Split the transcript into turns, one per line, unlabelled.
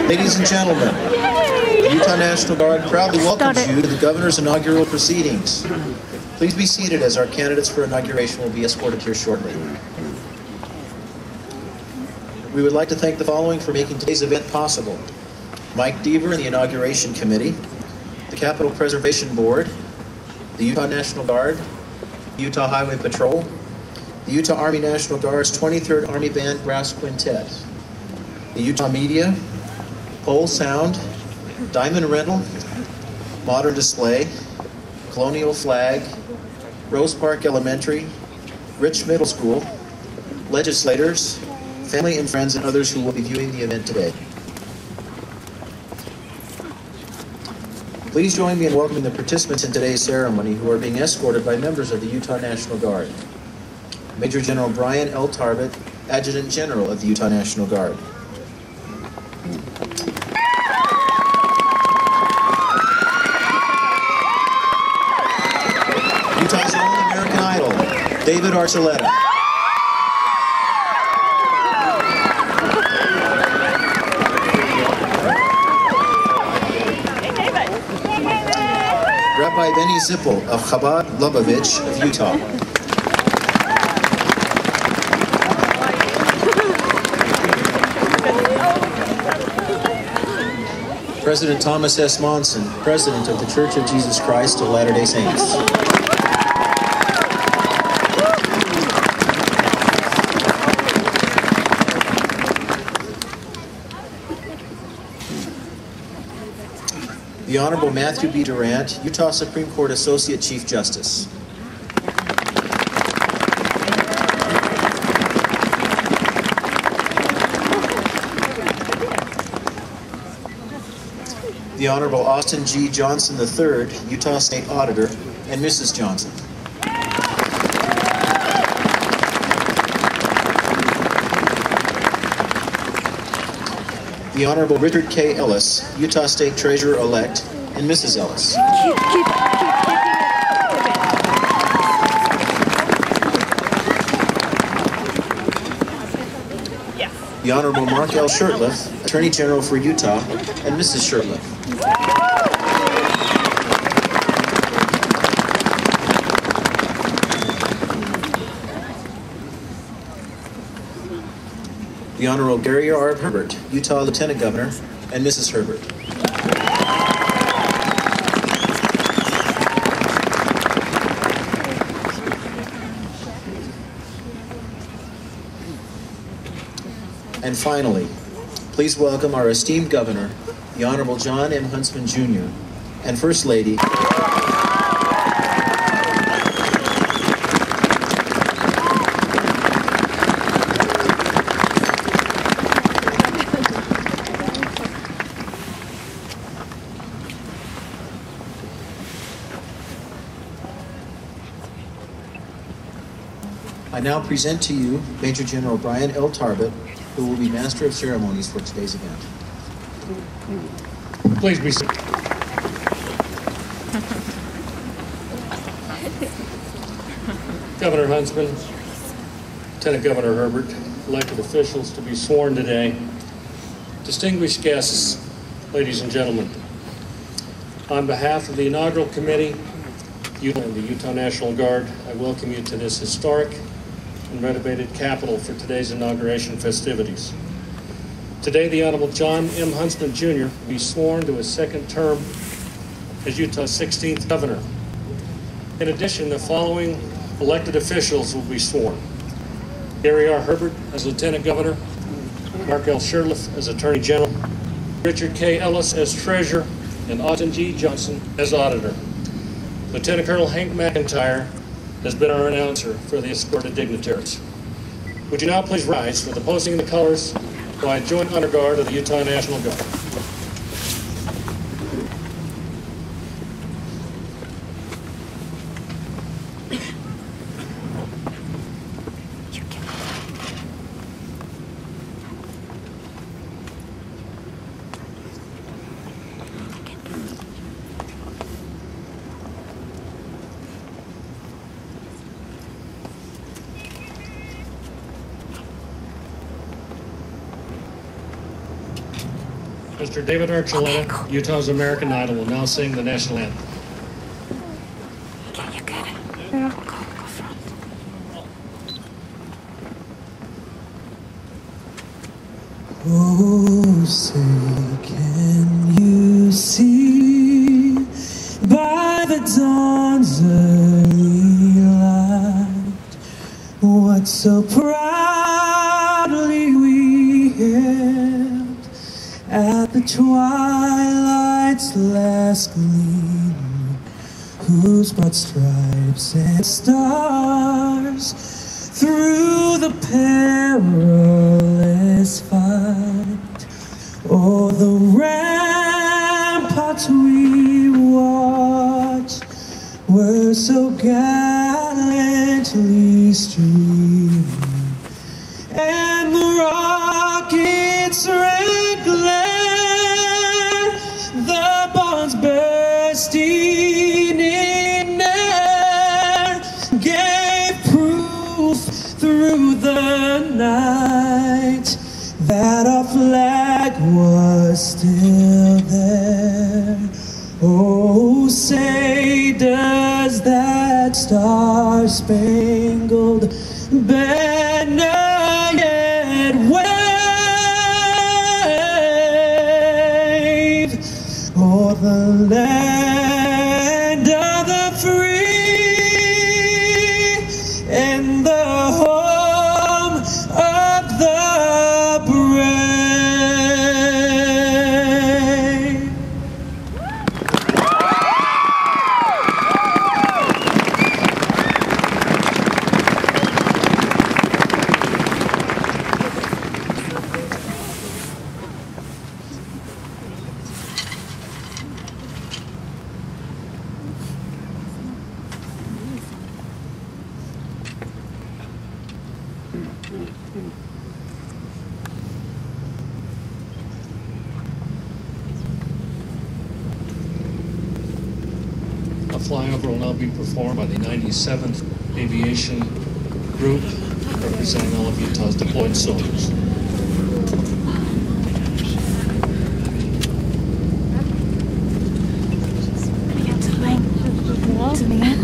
Ladies and gentlemen, the Utah National Guard proudly welcomes you to the Governor's inaugural proceedings. Please be seated as our candidates for inauguration will be escorted here shortly. We would like to thank the following for making today's event possible: Mike Deaver and the Inauguration Committee, the Capitol Preservation Board, the Utah National Guard, the Utah Highway Patrol, the Utah Army National Guard's 23rd Army Band Brass Quintet, the Utah Media, Pole Sound, Diamond Rental, Modern Display, Colonial Flag, Rose Park Elementary, Rich Middle School, legislators, family and friends, and others who will be viewing the event today. Please join me in welcoming the participants in today's ceremony who are being escorted by members of the Utah National Guard. Major General Brian L. Tarbett, Adjutant General of the Utah National Guard. Utah's own American Idol, David Archuleta. Rabbi Benny Zippel of Chabad Lubavitch of Utah. President Thomas S. Monson, President of the Church of Jesus Christ of Latter-day Saints. The Honorable Matthew B. Durant, Utah Supreme Court Associate Chief Justice. The Honorable Austin G. Johnson III, Utah State Auditor, and Mrs. Johnson. The Honorable Richard K. Ellis, Utah State Treasurer-elect, and Mrs. Ellis. The Honorable Mark L. Shurtleff, Attorney General for Utah, and Mrs. Shurtleff. The Honorable Gary R. Herbert, Utah Lieutenant Governor, and Mrs. Herbert. And finally, please welcome our esteemed Governor, the Honorable John M. Huntsman, Jr., and First Lady, I now present to you Major General Brian L. Tarbett, who will be Master of Ceremonies for today's event.
Please be seated. Governor Huntsman, Lieutenant Governor Herbert, elected officials to be sworn today, distinguished guests, ladies and gentlemen. On behalf of the inaugural committee and the Utah National Guard, I welcome you to this historic and renovated Capitol for today's inauguration festivities. Today, the Honorable John M. Huntsman, Jr. will be sworn to his second term as Utah's 16th governor. In addition, the following elected officials will be sworn: Gary R. Herbert as Lieutenant Governor, Mark L. Shurtleff as Attorney General, Richard K. Ellis as Treasurer, and Austin G. Johnson as Auditor. Lieutenant Colonel Hank McIntyre has been our announcer for the escorted dignitaries. Would you now please rise for the posting of the colors by Joint Honor Guard of the Utah National Guard. Mr. David Archuleta, Utah's American Idol, will now sing the national anthem.
Okay, you get it. Yeah. Go front.
Oh, say, can you see by the dawn's early light what so proudly we hailed at the twilight's last gleam, whose broad stripes and stars through the perilous fight o'er the ramparts we watched were so gallantly streaming, and the rockets red glare, the bombs bursting in air, gave proof through the night that our flag was still there. Oh, say, does that star-spangled banner yet wave o'er the land of the free and the home of the brave?
A flyover will now be performed by the 97th Aviation Group, representing all of Utah's deployed soldiers.
To the anthem.